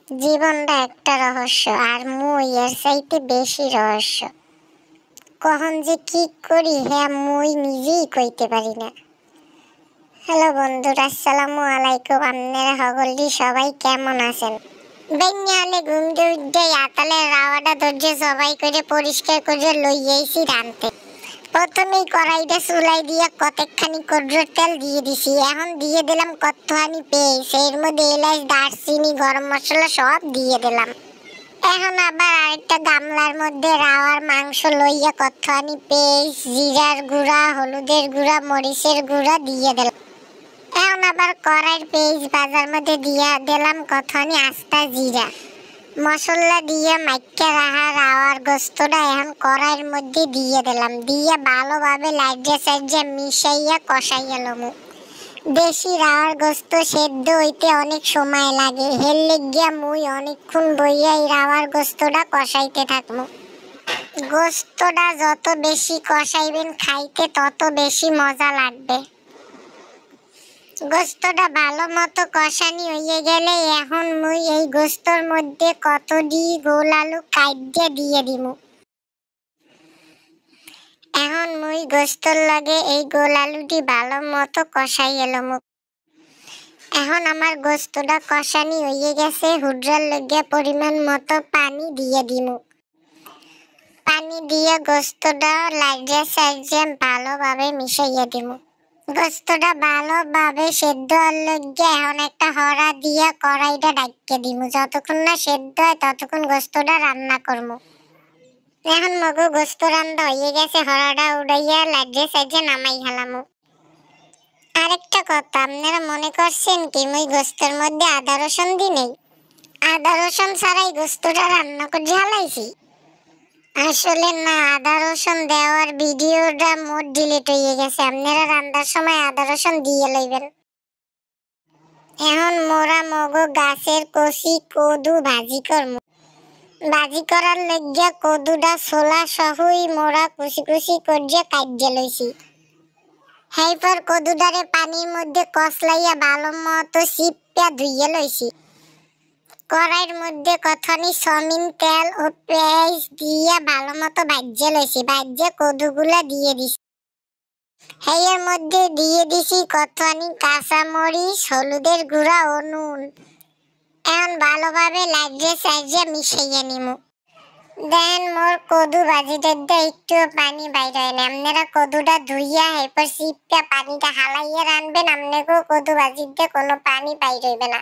জীবনটা একটা রহস্য, আর মুই এর চাইতে বেশি রহস্য। কখন যে কি করি হ্যাঁ মুই নিজেই কইতে পারি না। হ্যালো বন্ধুরা, আসসালামু আলাইকুম। আপনারা সকলটি সবাই কেমন আছেন? বেঞ্ঞালে ঘুম দিয়ে আতালের রাওয়াটা ধৈর্য সবাই করে পরিষ্কার করে লইয়াইছি রানতে। প্রথমেই কড়াইটা চুলাই দিয়ে কতখানি কড়ুর তেল দিয়ে দিছি। এখন দিয়ে দিলাম কতখানি পেঁয়াজ, এর মধ্যে এলাচ, দারচিনি, গরম মশলা সব দিয়ে দিলাম। এখন আবার আরেকটা গামলার মধ্যে রাওয়ার মাংস লইয়া কতখানি পেঁয়াজ, জিরার গুঁড়া, হলুদের গুঁড়া, মরিচের গুঁড়া দিয়ে দিলাম। এখন আবার কড়াইয়ের পেঁয়াজ ভাজার মধ্যে দিয়ে দিলাম কতখানি আস্তা জিরা। মশলা দিয়ে মাইকা রাখা রাওয়ার গোস্তটা এখন কড়াইয়ের মধ্যে দিয়ে দিলাম। দিয়ে ভালোভাবে লাইটে সাইডে মিশাইয়া কষাইয়া লমু। দেশি রাওয়ার গোস্ত সেদ্ধ হইতে অনেক সময় লাগে, হের লিগিয়া মুই অনেকক্ষণ বইয়া এই রাওয়ার গোস্তটা কষাইতে থাকবো। গোস্তটা যত বেশি কষাইবেন খাইতে তত বেশি মজা লাগবে। গোস্তটা ভালো মতো কষানি হয়ে গেলে এখন মুই এই গোস্তর মধ্যে কতটি গোল আলু কাইটে দিয়ে দিমু। এখন মুই গোস্তর লগে এই গোল আলুটি ভালো মতো কষাই এলমু। এখন আমার গোস্তটা কষানি হয়ে গেছে, হুড্রার লগে পরিমাণ মতো পানি দিয়ে দিমু। পানি দিয়ে গোস্তটা লাইটে সাইডে ভালোভাবে মিশাইয়া দিমু। গোস্তটা ভালোভাবে সেদ্ধ হলে এখন একটা হড়া দিয়ে কড়াইটা ঢাকিয়ে দিমু। যতক্ষণ না সেদ্ধ হয় ততক্ষণ গোস্তটা রান্না করবো। এখন মগো গোস্ত রান্না হয়ে গেছে, হড়াটা উড়াইয়া লাইটে সাইডে নামাই ফেলামু। আরেকটা কথা, আপনারা মনে করছেন কি মুই গোস্তের মধ্যে আদা রসুন দিই নেই? আদা রসুন ছাড়াই গোস্তটা রান্না করে ঢালাইছি। আসলে না, আদা রসুন দেওয়ার ভিডিওটা মোট ডিলিট হয়ে গেছে। আপনারা রান্নার সময় আদা রসুন দিয়ে লইবেন। এখন মোরা মগো গাছের কচি কদু ভাজি করমু। ভাজি করার লইগিয়া কদুটা ছোলা সহই মোরা কুচি কুচি করিয়া কাটিয়ে লইছি। হেরপর কদুটারে পানির মধ্যে কসলাইয়া ভালো মতো চিপিয়া ধুইয়া লইছি। কড়াইয়ের মধ্যে কতখানি সয়াবিন তেল ও পেঁয়াজ দিয়ে ভালো মতো ভাজিয়ে লইছি। ভাজিয়ে কদুগুলা দিয়ে দিছি। এর মধ্যে দিয়ে দিছি কতখানি কাঁচামরিচ, হলুদের গুঁড়া ও নুন। এখন ভালোভাবে লাইটে সাইজে মিশাইয়া নিমু। দেন মোর কদু ভাজিতে একটু পানি বাইর হয় না। আপনারা কদুটা ধুইয়া এরপর চিপিয়া পানিটা হালাইয়া রানবেন। আপনাকেও কদু ভাজিতে কোনো পানি বাইর হইবে না।